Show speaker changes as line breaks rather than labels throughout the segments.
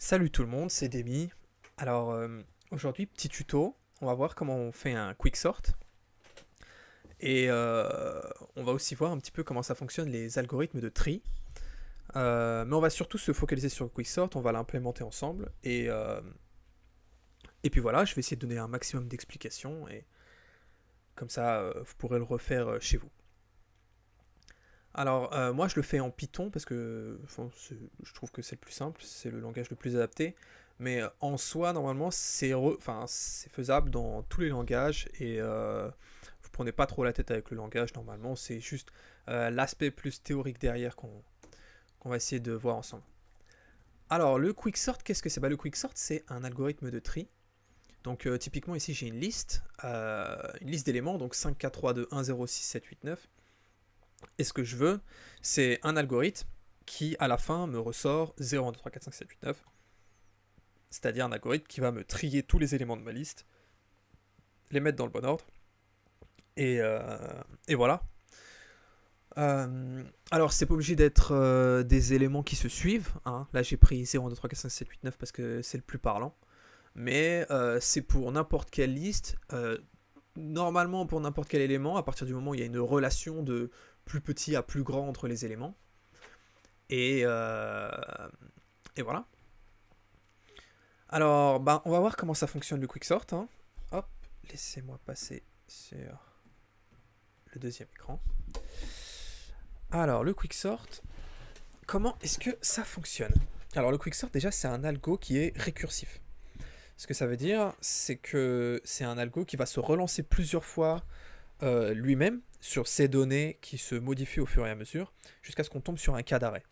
Salut tout le monde, c'est Demi. Alors aujourd'hui, petit tuto, on va voir comment on fait un quicksort et on va aussi voir un petit peu comment ça fonctionne les algorithmes de tri. Mais on va surtout se focaliser sur le quicksort, on va l'implémenter ensemble et puis voilà, je vais essayer de donner un maximum d'explications et comme ça vous pourrez le refaire chez vous. Alors moi je le fais en Python parce que enfin, je trouve que c'est le plus simple, c'est le langage le plus adapté. Mais en soi, normalement, enfin, c'est faisable dans tous les langages et vous prenez pas trop la tête avec le langage. Normalement, c'est juste l'aspect plus théorique derrière qu'on va essayer de voir ensemble. Alors, le quicksort, qu'est-ce que c'est? Le quicksort, c'est un algorithme de tri. Donc, typiquement, ici, j'ai une liste d'éléments, donc 5, 4, 3, 2, 1, 0, 6, 7, 8, 9. Et ce que je veux, c'est un algorithme qui, à la fin, me ressort 0, 1, 2, 3, 4, 5, 7, 8, 9. C'est-à-dire un algorithme qui va me trier tous les éléments de ma liste, les mettre dans le bon ordre, et, euh, et voilà. Alors, c'est pas obligé d'être des éléments qui se suivent. Hein. Là, j'ai pris 0, 1, 2, 3, 4, 5, 7, 8, 9 parce que c'est le plus parlant. Mais c'est pour n'importe quelle liste. Normalement, pour n'importe quel élément, à partir du moment où il y a une relation de plus petit à plus grand entre les éléments. Et, euh, et voilà. Alors, on va voir comment ça fonctionne le quicksort. Hein. Hop, laissez-moi passer sur le deuxième écran. Alors, le quicksort, comment est-ce que ça fonctionne? Alors, le quicksort, déjà, c'est un algo qui est récursif. Ce que ça veut dire, c'est que c'est un algo qui va se relancer plusieurs fois lui-même sur ces données qui se modifient au fur et à mesure, jusqu'à ce qu'on tombe sur un cas d'arrêt.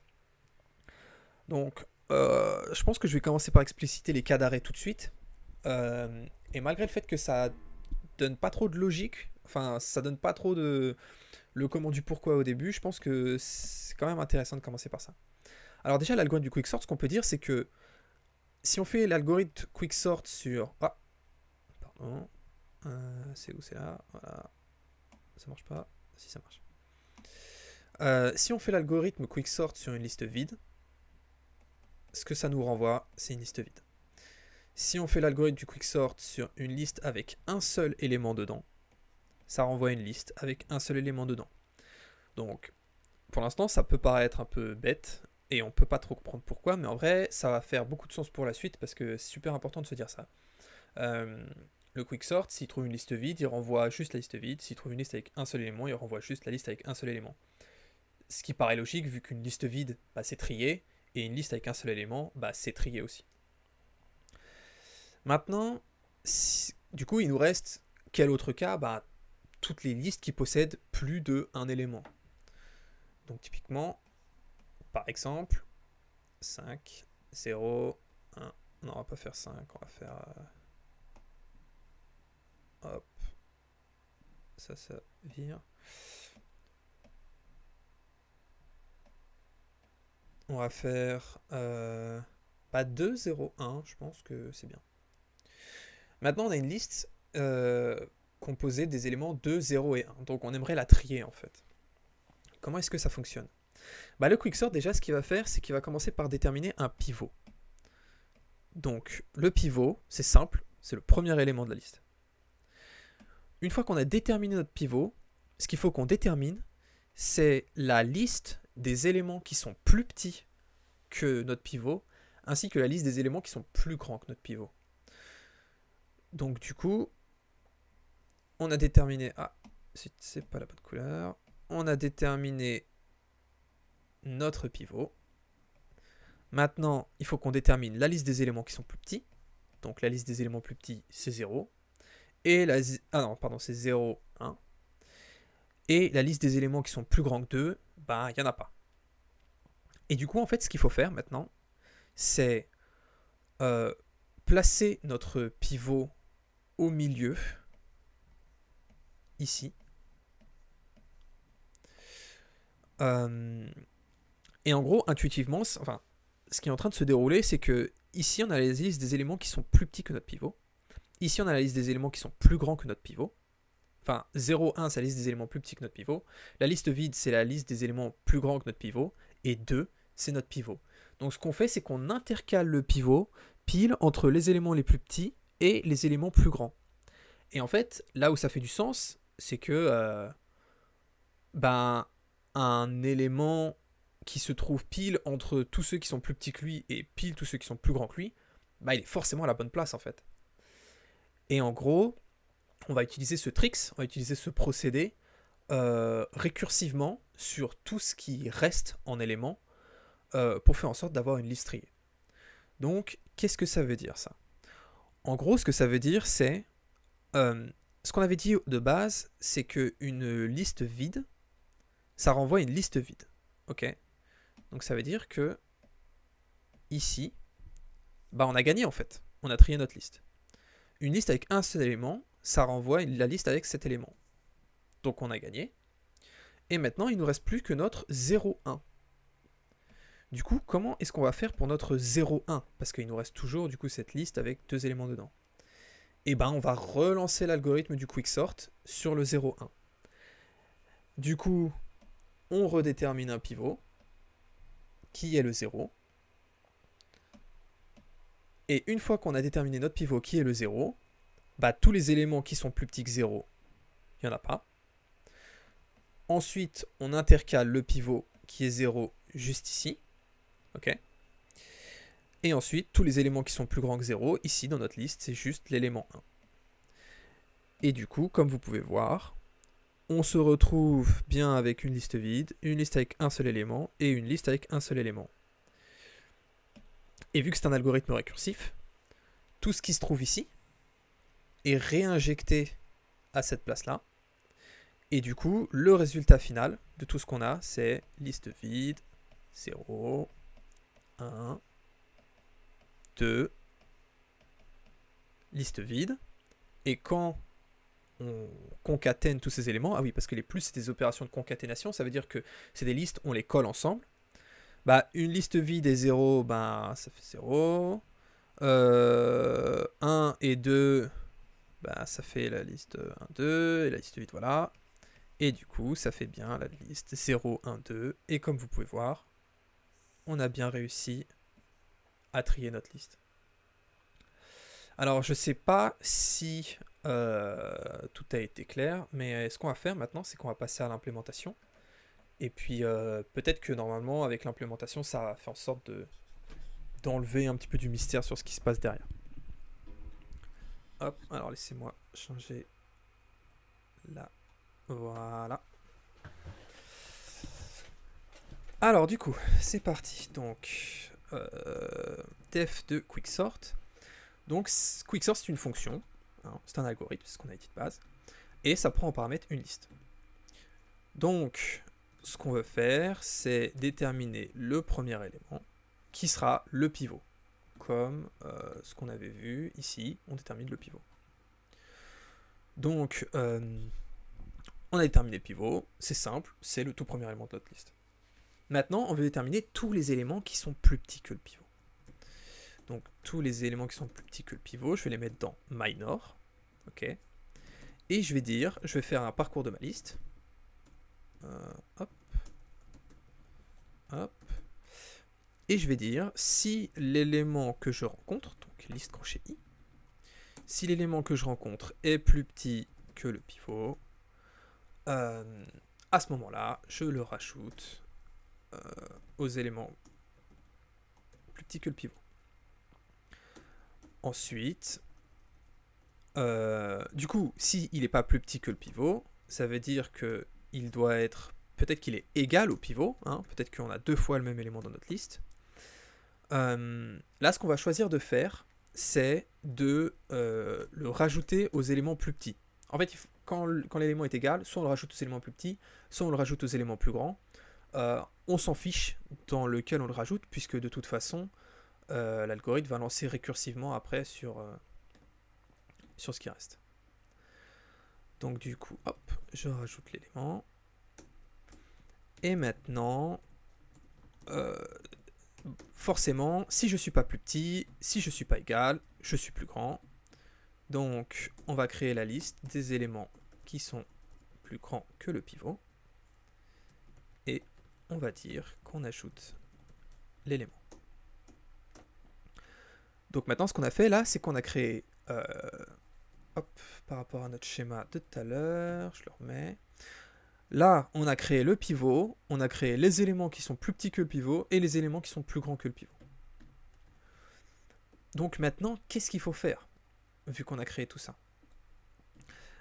Donc, je pense que je vais commencer par expliciter les cas d'arrêt tout de suite. Et malgré le fait que ça donne pas trop de logique, enfin, ça donne pas trop de le comment du pourquoi au début, je pense que c'est quand même intéressant de commencer par ça. Alors déjà, l'algorithme du quicksort, ce qu'on peut dire, c'est que si on fait l'algorithme quicksort sur... Ah, pardon. C'est où? C'est là. Voilà. Ça marche pas. Si, ça marche. Si on fait l'algorithme quicksort sur une liste vide, ce que ça nous renvoie, c'est une liste vide. Si on fait l'algorithme du quicksort sur une liste avec un seul élément dedans, ça renvoie une liste avec un seul élément dedans. Donc, pour l'instant, ça peut paraître un peu bête, et on peut pas trop comprendre pourquoi, mais en vrai, ça va faire beaucoup de sens pour la suite, parce que c'est super important de se dire ça. Le quicksort, s'il trouve une liste vide, il renvoie juste la liste vide. S'il trouve une liste avec un seul élément, il renvoie juste la liste avec un seul élément. Ce qui paraît logique, vu qu'une liste vide, c'est trié, et une liste avec un seul élément, c'est trié aussi. Maintenant, du coup, il nous reste quel autre cas? Toutes les listes qui possèdent plus d'un élément. Donc typiquement, par exemple, 5, 0, 1. Non, on va pas faire 5, on va faire... hop. Ça vire. On va faire... 2, 0, 1, je pense que c'est bien. Maintenant, on a une liste composée des éléments 2, 0 et 1. Donc on aimerait la trier en fait. Comment est-ce que ça fonctionne? Le quicksort, déjà, ce qu'il va faire, c'est qu'il va commencer par déterminer un pivot. Donc, le pivot, c'est simple, c'est le premier élément de la liste. Une fois qu'on a déterminé notre pivot, ce qu'il faut qu'on détermine, c'est la liste des éléments qui sont plus petits que notre pivot, ainsi que la liste des éléments qui sont plus grands que notre pivot. Donc, du coup, on a déterminé... Ah, c'est pas la bonne couleur. On a déterminé notre pivot. Maintenant, il faut qu'on détermine la liste des éléments qui sont plus petits. Donc la liste des éléments plus petits, c'est 0. Et c'est 0, 1. Et la liste des éléments qui sont plus grands que 2, il n'y en a pas. Et du coup, en fait, ce qu'il faut faire maintenant, c'est placer notre pivot au milieu, ici. Et en gros, intuitivement, ce qui est en train de se dérouler, c'est que ici, on a la liste des éléments qui sont plus petits que notre pivot. Ici, on a la liste des éléments qui sont plus grands que notre pivot. Enfin, 0, 1, c'est la liste des éléments plus petits que notre pivot. La liste vide, c'est la liste des éléments plus grands que notre pivot. Et 2, c'est notre pivot. Donc ce qu'on fait, c'est qu'on intercale le pivot pile entre les éléments les plus petits et les éléments plus grands. Et en fait, là où ça fait du sens, c'est que un élément qui se trouve pile entre tous ceux qui sont plus petits que lui et pile tous ceux qui sont plus grands que lui, il est forcément à la bonne place en fait. Et en gros, on va utiliser ce tricks, on va utiliser ce procédé récursivement sur tout ce qui reste en éléments pour faire en sorte d'avoir une liste triée. Donc, qu'est-ce que ça veut dire ça? En gros, ce que ça veut dire, c'est ce qu'on avait dit de base, c'est qu'une liste vide, ça renvoie une liste vide. Ok? Donc ça veut dire que ici, on a gagné en fait. On a trié notre liste. Une liste avec un seul élément, ça renvoie la liste avec 7 éléments. Donc on a gagné. Et maintenant, il ne nous reste plus que notre 0,1. Du coup, comment est-ce qu'on va faire pour notre 0,1? Parce qu'il nous reste toujours du coup cette liste avec 2 éléments dedans. Et on va relancer l'algorithme du quicksort sur le 0,1. Du coup, on redétermine un pivot qui est le 0. Et une fois qu'on a déterminé notre pivot qui est le 0, tous les éléments qui sont plus petits que 0, il n'y en a pas. Ensuite, on intercale le pivot qui est 0 juste ici. Ok. Et ensuite, tous les éléments qui sont plus grands que 0, ici dans notre liste, c'est juste l'élément 1. Et du coup, comme vous pouvez voir, on se retrouve bien avec une liste vide, une liste avec un seul élément et une liste avec un seul élément. Et vu que c'est un algorithme récursif, tout ce qui se trouve ici est réinjecté à cette place-là. Et du coup, le résultat final de tout ce qu'on a, c'est liste vide, 0, 1, 2, liste vide. Et quand on concatène tous ces éléments, ah oui, parce que les plus, c'est des opérations de concaténation, ça veut dire que c'est des listes, on les colle ensemble. Une liste vide et 0, ça fait 0. 1 et 2, ça fait la liste 1, 2, et la liste vide, voilà. Et du coup, ça fait bien la liste 0, 1, 2. Et comme vous pouvez voir, on a bien réussi à trier notre liste. Alors, je ne sais pas si tout a été clair, mais ce qu'on va faire maintenant, c'est qu'on va passer à l'implémentation. Et puis, peut-être que normalement, avec l'implémentation, ça va faire en sorte d'enlever un petit peu du mystère sur ce qui se passe derrière. Hop, alors laissez-moi changer là. Voilà. Alors du coup, c'est parti. Donc, def de quicksort. Donc, quicksort, c'est une fonction. Hein, c'est un algorithme, c'est ce qu'on a dit de base. Et ça prend en paramètre une liste. Donc, ce qu'on veut faire, c'est déterminer le premier élément, qui sera le pivot. Comme ce qu'on avait vu ici, on détermine le pivot. Donc, on a déterminé le pivot, c'est simple, c'est le tout premier élément de notre liste. Maintenant, on veut déterminer tous les éléments qui sont plus petits que le pivot. Donc, tous les éléments qui sont plus petits que le pivot, je vais les mettre dans minor. Ok. Et je vais faire un parcours de ma liste. Hop. Hop. Et je vais dire, si l'élément que je rencontre, donc liste crochet i, si l'élément que je rencontre est plus petit que le pivot, à ce moment-là, je le rajoute aux éléments plus petits que le pivot. Ensuite, du coup, s'il n'est pas plus petit que le pivot, ça veut dire qu'il doit être, peut-être qu'il est égal au pivot, hein, peut-être qu'on a 2 fois le même élément dans notre liste. Là, ce qu'on va choisir de faire, c'est de le rajouter aux éléments plus petits. En fait, quand l'élément est égal, soit on le rajoute aux éléments plus petits, soit on le rajoute aux éléments plus grands. On s'en fiche dans lequel on le rajoute, puisque de toute façon, l'algorithme va lancer récursivement après sur ce qui reste. Donc du coup, hop, je rajoute l'élément. Et maintenant, forcément, si je ne suis pas plus petit, si je ne suis pas égal, je suis plus grand. Donc, on va créer la liste des éléments qui sont plus grands que le pivot. Et on va dire qu'on ajoute l'élément. Donc maintenant, ce qu'on a fait là, c'est qu'on a créé... hop, par rapport à notre schéma de tout à l'heure, je le remets. Là, on a créé le pivot, on a créé les éléments qui sont plus petits que le pivot et les éléments qui sont plus grands que le pivot. Donc maintenant, qu'est-ce qu'il faut faire, vu qu'on a créé tout ça?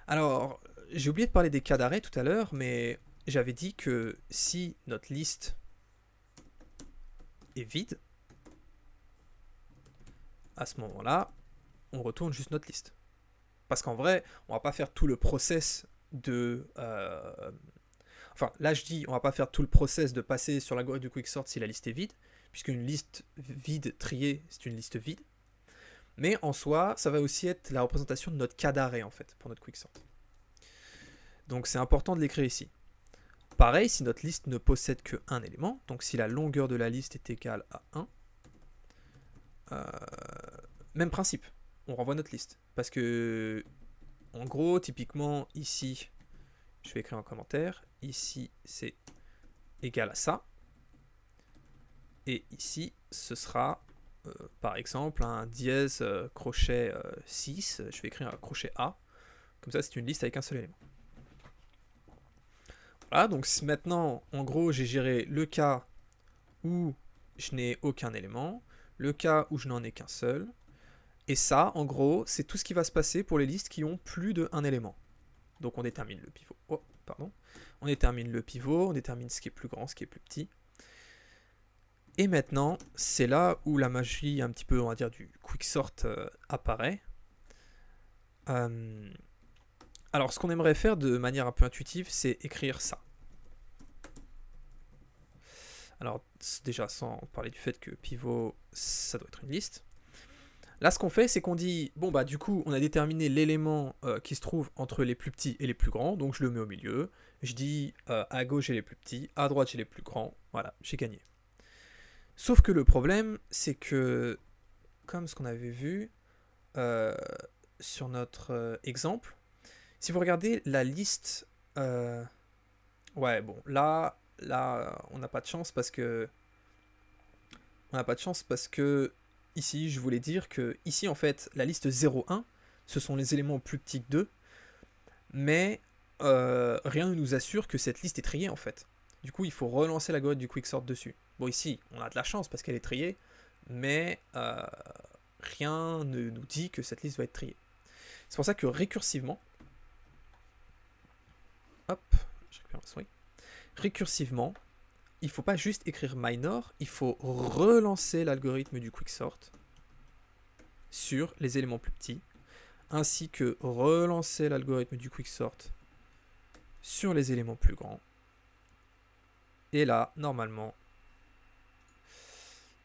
Alors, j'ai oublié de parler des cas d'arrêt tout à l'heure, mais j'avais dit que si notre liste est vide, à ce moment-là, on retourne juste notre liste. Parce qu'en vrai, on va pas faire tout le process de... Enfin, là je dis, on va pas faire tout le process de passer sur l'algorithme du quicksort si la liste est vide, puisqu'une liste vide triée, c'est une liste vide. Mais en soi, ça va aussi être la représentation de notre cas d'arrêt, en fait, pour notre quicksort. Donc c'est important de l'écrire ici. Pareil, si notre liste ne possède qu'un élément, donc si la longueur de la liste est égale à 1, même principe, on renvoie notre liste. Parce que, en gros, typiquement, ici, je vais écrire un commentaire, ici, c'est égal à ça. Et ici, ce sera, par exemple, un dièse crochet 6, je vais écrire un crochet A, comme ça, c'est une liste avec un seul élément. Voilà, donc maintenant, en gros, j'ai géré le cas où je n'ai aucun élément, le cas où je n'en ai qu'un seul, et ça, en gros, c'est tout ce qui va se passer pour les listes qui ont plus d'un élément. Donc on détermine le pivot. Oh, pardon. On détermine le pivot, on détermine ce qui est plus grand, ce qui est plus petit. Et maintenant, c'est là où la magie, un petit peu, on va dire, du quicksort apparaît. Alors, ce qu'on aimerait faire de manière un peu intuitive, c'est écrire ça. Alors, déjà, sans parler du fait que pivot, ça doit être une liste. Là, ce qu'on fait, c'est qu'on dit, bon, bah, du coup, on a déterminé l'élément qui se trouve entre les plus petits et les plus grands, donc je le mets au milieu. Je dis, à gauche, j'ai les plus petits, à droite, j'ai les plus grands. Voilà, j'ai gagné. Sauf que le problème, c'est que, comme ce qu'on avait vu sur notre exemple, si vous regardez la liste... ouais, bon, là, on n'a pas de chance parce que... ici, je voulais dire que ici, en fait, la liste 0,1, ce sont les éléments plus petits que 2, mais rien ne nous assure que cette liste est triée, en fait. Du coup, il faut relancer l'algorithme du quicksort dessus. Bon, ici, on a de la chance parce qu'elle est triée, mais rien ne nous dit que cette liste va être triée. C'est pour ça que récursivement, hop, je récupère ma souris, récursivement, il ne faut pas juste écrire minor, il faut relancer l'algorithme du quicksort sur les éléments plus petits, ainsi que relancer l'algorithme du quicksort sur les éléments plus grands. Et là, normalement,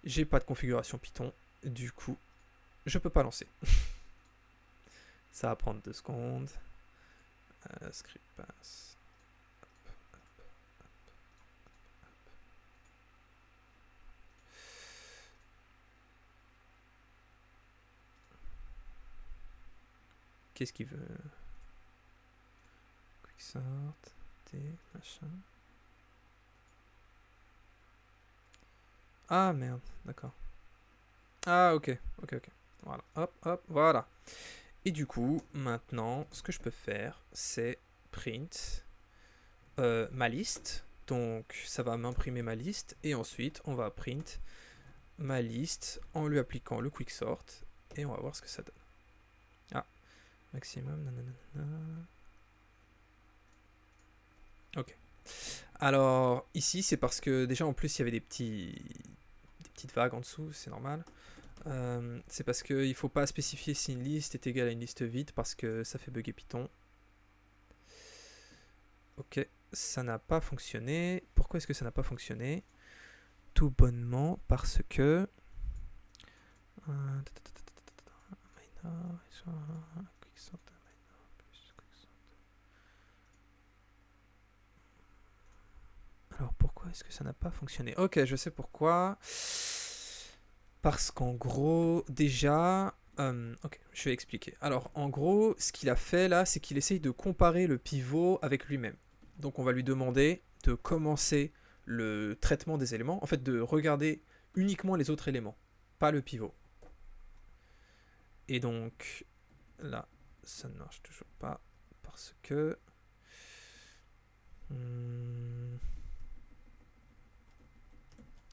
j'ai pas de configuration Python, du coup, je peux pas lancer. Ça va prendre 2 secondes. Script pass. Qu'est-ce qu'il veut? Quicksort, T, machin. Ah merde, d'accord. Ah ok. Voilà, hop, voilà. Et du coup, maintenant, ce que je peux faire, c'est print ma liste. Donc, ça va m'imprimer ma liste. Et ensuite, on va print ma liste en lui appliquant le quicksort. Et on va voir ce que ça donne. Ah, maximum, nanana. Ok. Alors, ici, c'est parce que déjà, en plus, il y avait des petites vagues en dessous, c'est normal. C'est parce qu'il ne faut pas spécifier si une liste est égale à une liste vide parce que ça fait bugger Python. Ok, ça n'a pas fonctionné. Pourquoi est-ce que ça n'a pas fonctionné? Tout bonnement parce que... Alors pourquoi est-ce que ça n'a pas fonctionné? Ok, je sais pourquoi. Parce qu'en gros, déjà... ok, je vais expliquer. Alors, en gros, ce qu'il a fait là, c'est qu'il essaye de comparer le pivot avec lui-même. Donc, on va lui demander de commencer le traitement des éléments, en fait, de regarder uniquement les autres éléments, pas le pivot. Et donc, là, ça ne marche toujours pas parce que...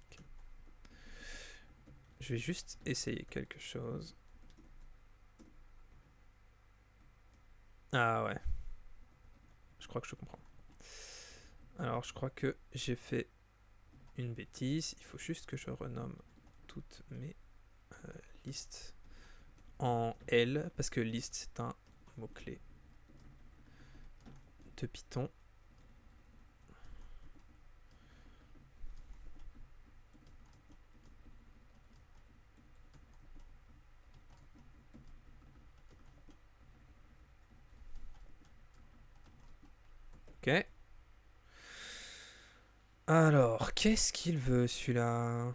Okay. Je vais juste essayer quelque chose. Ah ouais. Je crois que je comprends. Alors, je crois que j'ai fait une bêtise. Il faut juste que je renomme toutes mes listes en L, parce que liste, c'est un mot-clé de Python. Ok. Alors, qu'est-ce qu'il veut, celui-là?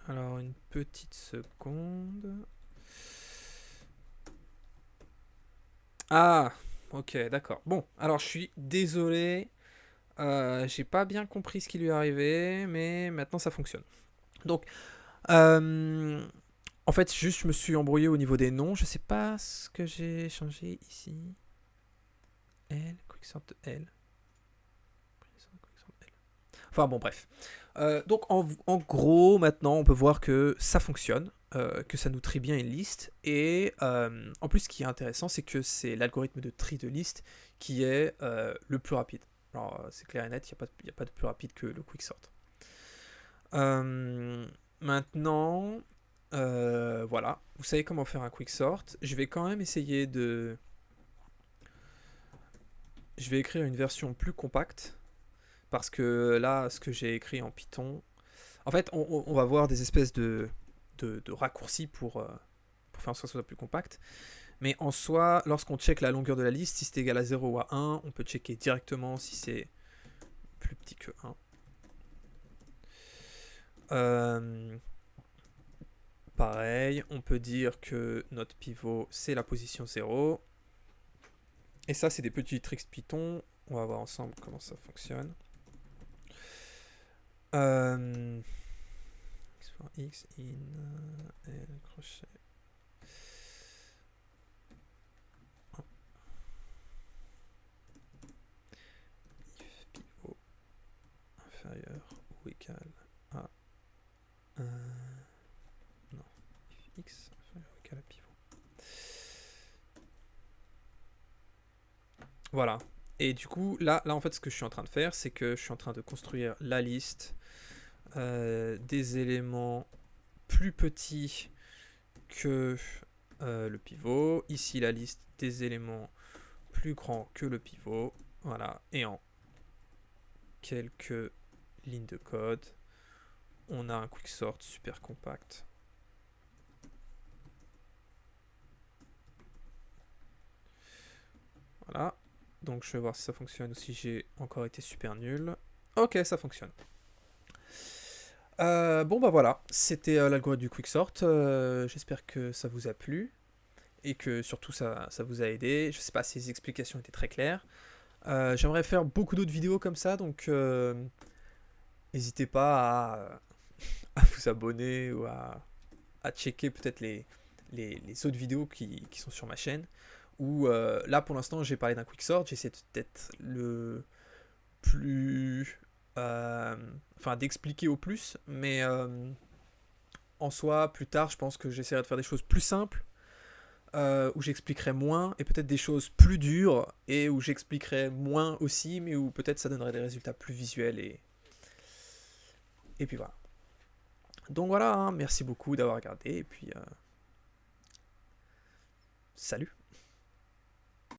Alors, une petite seconde. Ah, ok, d'accord. Bon, alors je suis désolé. J'ai pas bien compris ce qui lui est arrivé, mais maintenant ça fonctionne. Donc, en fait, juste je me suis embrouillé au niveau des noms. Je sais pas ce que j'ai changé ici. L, quicksort de L. Enfin bon, bref. Donc en gros, maintenant, on peut voir que ça fonctionne, que ça nous trie bien une liste. Et en plus, ce qui est intéressant, c'est que c'est l'algorithme de tri de liste qui est le plus rapide. Alors, c'est clair et net, il n'y a pas de plus rapide que le quicksort. Maintenant, voilà, vous savez comment faire un quicksort. Je vais quand même essayer de... Je vais écrire une version plus compacte. Parce que là, ce que j'ai écrit en Python... En fait, on va voir des espèces de raccourcis pour faire en sorte que ce soit plus compact. Mais en soi, lorsqu'on check la longueur de la liste, si c'est égal à 0 ou à 1, on peut checker directement si c'est plus petit que 1. Pareil, on peut dire que notre pivot, c'est la position 0. Et ça, c'est des petits tricks Python. On va voir ensemble comment ça fonctionne. X in L crochet. If pivot inférieur ou égal à non, if x inférieur ou égal à pivot. Voilà. Et du coup, là en fait, ce que je suis en train de faire, c'est que je suis en train de construire la liste des éléments plus petits que le pivot. Ici, la liste des éléments plus grands que le pivot. Voilà. Et en quelques lignes de code, on a un quicksort super compact. Voilà. Donc je vais voir si ça fonctionne ou si j'ai encore été super nul. Ok, ça fonctionne. Bon bah voilà, c'était l'algorithme du quicksort. J'espère que ça vous a plu et que surtout ça vous a aidé. Je sais pas si les explications étaient très claires. J'aimerais faire beaucoup d'autres vidéos comme ça, donc n'hésitez pas à vous abonner ou à checker peut-être les autres vidéos qui sont sur ma chaîne. Où là pour l'instant j'ai parlé d'un quicksort, j'essaie d'être le plus... enfin d'expliquer au plus, mais en soi plus tard je pense que j'essaierai de faire des choses plus simples, où j'expliquerai moins, et peut-être des choses plus dures, et où j'expliquerai moins aussi, mais où peut-être ça donnerait des résultats plus visuels, et puis voilà. Donc voilà, hein, merci beaucoup d'avoir regardé, et puis salut.